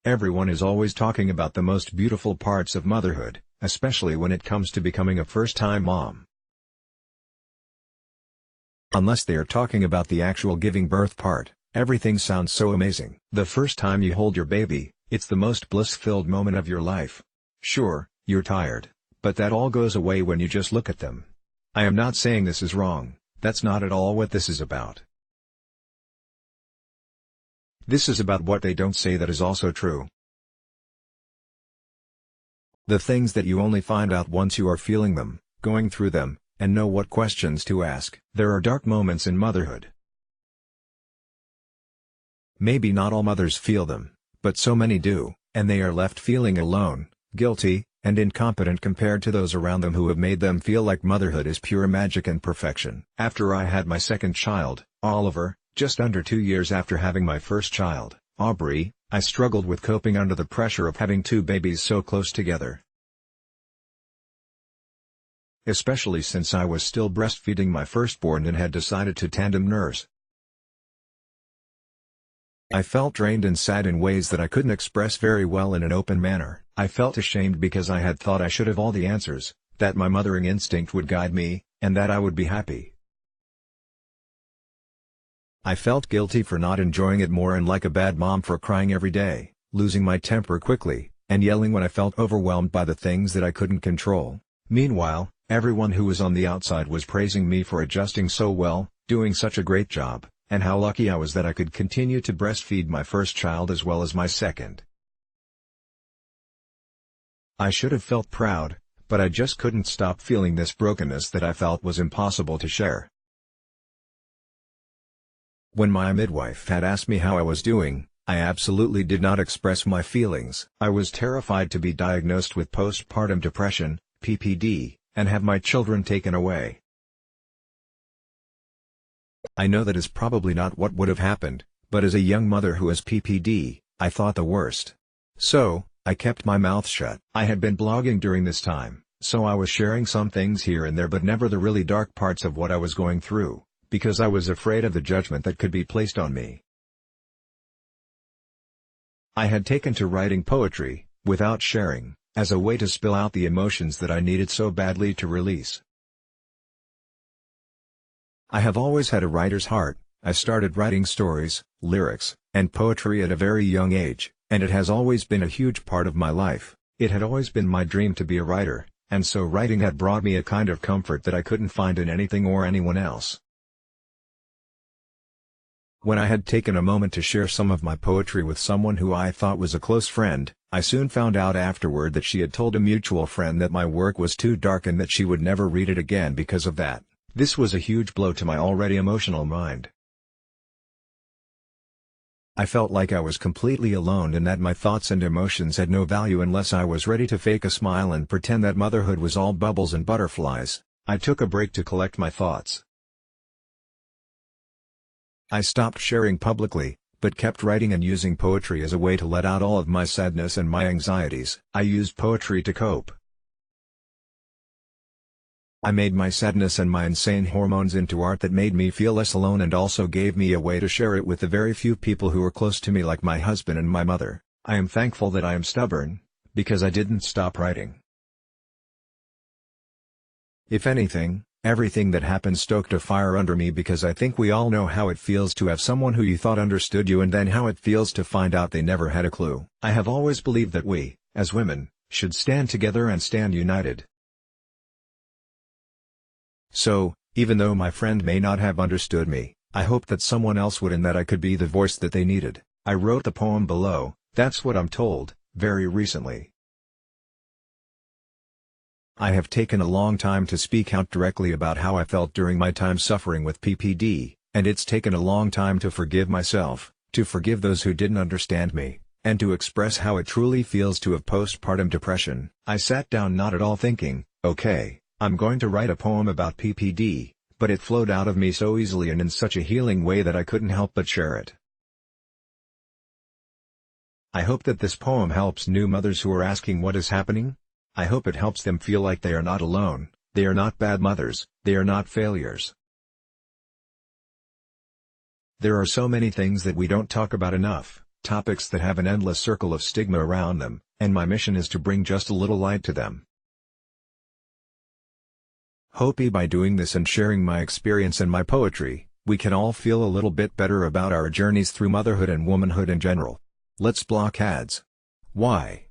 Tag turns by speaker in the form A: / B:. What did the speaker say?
A: Everyone is always talking about the most beautiful parts of motherhood, especially when it comes to becoming a first-time mom. Unless they are talking about the actual giving birth part, everything sounds so amazing. The first time you hold your baby, it's the most bliss-filled moment of your life. Sure, you're tired, but that all goes away when you just look at them. I am not saying this is wrong, that's not at all what this is about. This is about what they don't say that is also true. The things that you only find out once you are feeling them, going through them, and know what questions to ask. There are dark moments in motherhood. Maybe not all mothers feel them, but so many do, and they are left feeling alone, guilty, and incompetent compared to those around them who have made them feel like motherhood is pure magic and perfection. After I had my second child, Oliver, just under 2 years after having my first child, Aubrey, I struggled with coping under the pressure of having two babies so close together. Especially since I was still breastfeeding my firstborn and had decided to tandem nurse. I felt drained and sad in ways that I couldn't express very well in an open manner. I felt ashamed because I had thought I should have all the answers, that my mothering instinct would guide me, and that I would be happy. I felt guilty for not enjoying it more and like a bad mom for crying every day, losing my temper quickly, and yelling when I felt overwhelmed by the things that I couldn't control. Meanwhile, everyone who was on the outside was praising me for adjusting so well, doing such a great job, and how lucky I was that I could continue to breastfeed my first child as well as my second. I should have felt proud, but I just couldn't stop feeling this brokenness that I felt was impossible to share. When my midwife had asked me how I was doing, I absolutely did not express my feelings. I was terrified to be diagnosed with postpartum depression, PPD, and have my children taken away. I know that is probably not what would have happened, but as a young mother who has PPD, I thought the worst. So, I kept my mouth shut. I had been blogging during this time, so I was sharing some things here and there but never the really dark parts of what I was going through, because I was afraid of the judgment that could be placed on me. I had taken to writing poetry, without sharing, as a way to spill out the emotions that I needed so badly to release. I have always had a writer's heart. I started writing stories, lyrics, and poetry at a very young age, and it has always been a huge part of my life. It had always been my dream to be a writer, and so writing had brought me a kind of comfort that I couldn't find in anything or anyone else. When I had taken a moment to share some of my poetry with someone who I thought was a close friend, I soon found out afterward that she had told a mutual friend that my work was too dark and that she would never read it again because of that. This was a huge blow to my already emotional mind. I felt like I was completely alone and that my thoughts and emotions had no value unless I was ready to fake a smile and pretend that motherhood was all bubbles and butterflies. I took a break to collect my thoughts. I stopped sharing publicly, but kept writing and using poetry as a way to let out all of my sadness and my anxieties. I used poetry to cope. I made my sadness and my insane hormones into art that made me feel less alone and also gave me a way to share it with the very few people who were close to me like my husband and my mother. I am thankful that I am stubborn, because I didn't stop writing. If anything, everything that happened stoked a fire under me because I think we all know how it feels to have someone who you thought understood you and then how it feels to find out they never had a clue. I have always believed that we, as women, should stand together and stand united. So, even though my friend may not have understood me, I hoped that someone else would and that I could be the voice that they needed. I wrote the poem below, That's What I'm Told, very recently. I have taken a long time to speak out directly about how I felt during my time suffering with PPD, and it's taken a long time to forgive myself, to forgive those who didn't understand me, and to express how it truly feels to have postpartum depression. I sat down not at all thinking, okay, I'm going to write a poem about PPD, but it flowed out of me so easily and in such a healing way that I couldn't help but share it. I hope that this poem helps new mothers who are asking what is happening. I hope it helps them feel like they are not alone, they are not bad mothers, they are not failures. There are so many things that we don't talk about enough. Topics that have an endless circle of stigma around them, and my mission is to bring just a little light to them. Hopefully by doing this and sharing my experience and my poetry, we can all feel a little bit better about our journeys through motherhood and womanhood in general. Let's block ads. Why?